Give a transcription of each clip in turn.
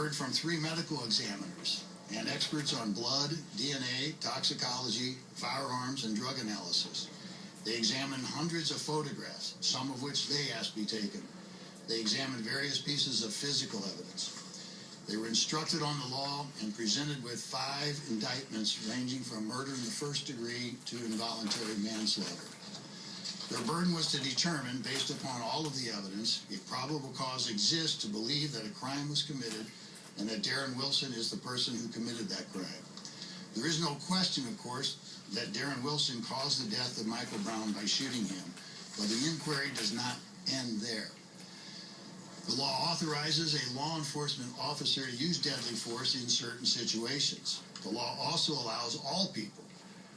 heard from 3 medical examiners and experts on blood, DNA, toxicology, firearms, and drug analysis. They examined hundreds of photographs, some of which they asked be taken. They examined various pieces of physical evidence. They were instructed on the law and presented with 5 indictments ranging from murder in the first degree to involuntary manslaughter. Their burden was to determine, based upon all of the evidence, if probable cause exists to believe that a crime was committed and that Darren Wilson is the person who committed that crime. There is no question, of course, that Darren Wilson caused the death of Michael Brown by shooting him, but the inquiry does not end there. The law authorizes a law enforcement officer to use deadly force in certain situations. The law also allows all people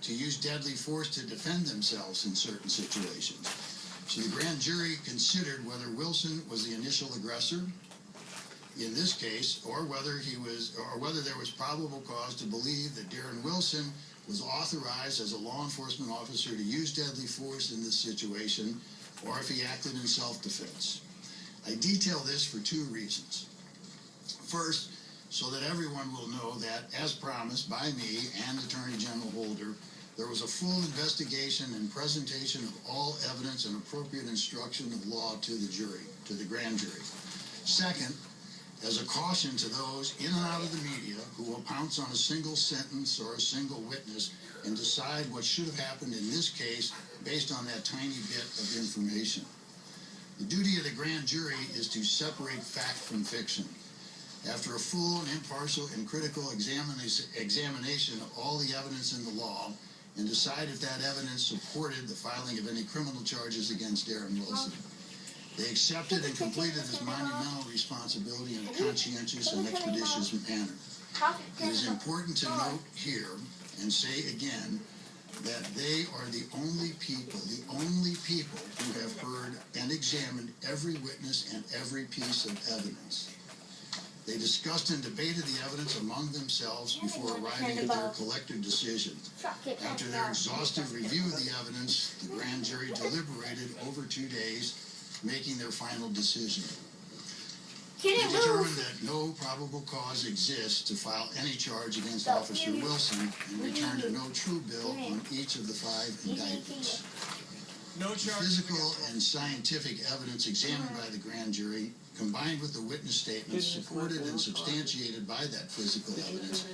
to use deadly force to defend themselves in certain situations. So the grand jury considered whether Wilson was the initial aggressor in this case, or whether there was probable cause to believe that Darren Wilson was authorized as a law enforcement officer to use deadly force in this situation, or if he acted in self-defense. I detail this for 2 reasons. First, so that everyone will know that, as promised by me and Attorney General Holder, there was a full investigation and presentation of all evidence and appropriate instruction of law to the jury, to the grand jury. Second, as a caution to those in and out of the media who will pounce on a single sentence or a single witness and decide what should have happened in this case based on that tiny bit of information. The duty of the grand jury is to separate fact from fiction. After a full and impartial and critical examination of all the evidence in the law, and decide if that evidence supported the filing of any criminal charges against Darren Wilson. They accepted and completed this monumental responsibility in a conscientious and expeditious manner. It is important to note here, and say again, that they are the only people who have heard and examined every witness and every piece of evidence. They discussed and debated the evidence among themselves before arriving at their collective decision. After their exhaustive review of the evidence, the grand jury deliberated over 2 days, making their final decision. They determined that no probable cause exists to file any charge against Officer Wilson and returned a no true bill on each of the 5 indictments. No The charge. physical and scientific evidence examined by the grand jury, combined with the witness statements supported and substantiated by that physical evidence,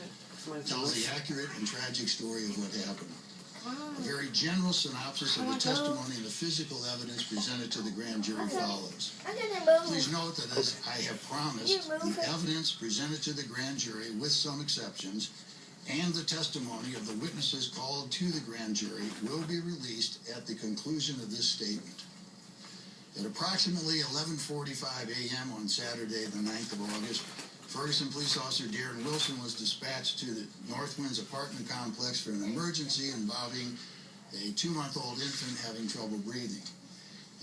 tells the accurate and tragic story of what happened. A very general synopsis of the testimony and the physical evidence presented to the grand jury follows. Please note that, as I have promised, the evidence presented to the grand jury, with some exceptions, and the testimony of the witnesses called to the grand jury will be released at the conclusion of this statement. At approximately 11:45 a.m. on Saturday, the 9th of August, Ferguson Police Officer Darren Wilson was dispatched to the Northwinds apartment complex for an emergency involving a 2-month-old infant having trouble breathing.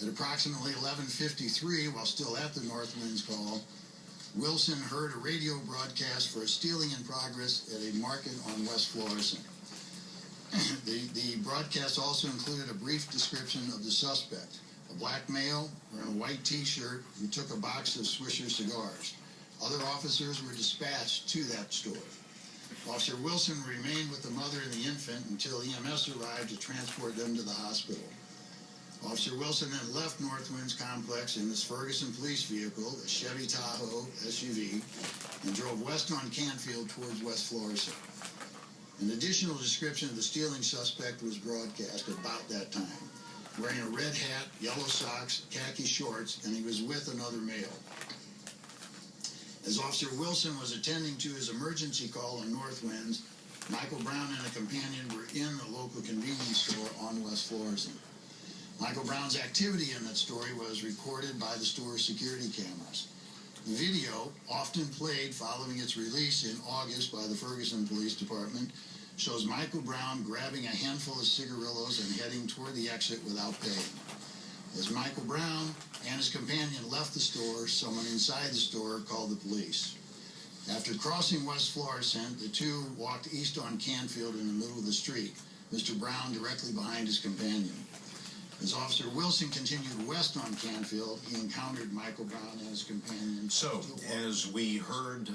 At approximately 11:53, while still at the Northwinds call, Wilson heard a radio broadcast for a stealing in progress at a market on West Florissant. The broadcast also included a brief description of the suspect, a black male wearing a white t-shirt who took a box of Swisher cigars. Other officers were dispatched to that store. Officer Wilson remained with the mother and the infant until EMS arrived to transport them to the hospital. Officer Wilson then left Northwinds complex in his Ferguson police vehicle, a Chevy Tahoe SUV, and drove west on Canfield towards West Florissant. An additional description of the stealing suspect was broadcast about that time, wearing a red hat, yellow socks, khaki shorts, and he was with another male. As Officer Wilson was attending to his emergency call on Northwinds, Michael Brown and a companion were in the local convenience store on West Florissant. Michael Brown's activity in that story was recorded by the store's security cameras. The video, often played following its release in August by the Ferguson Police Department, shows Michael Brown grabbing a handful of cigarillos and heading toward the exit without paying. As Michael Brown and his companion left the store, someone inside the store called the police. After crossing West Florissant, the two walked east on Canfield in the middle of the street, Mr. Brown directly behind his companion. As Officer Wilson continued west on Canfield, he encountered Michael Brown and his companion. So, as we heard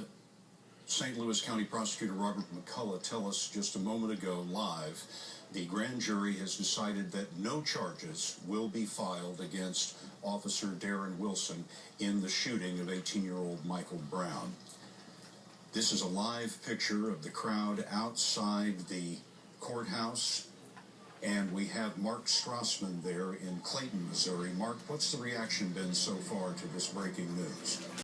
St. Louis County Prosecutor Robert McCullough tell us just a moment ago live, the grand jury has decided that no charges will be filed against Officer Darren Wilson in the shooting of 18-year-old Michael Brown. This is a live picture of the crowd outside the courthouse, and we have Mark Strassman there in Clayton, Missouri. Mark, what's the reaction been so far to this breaking news?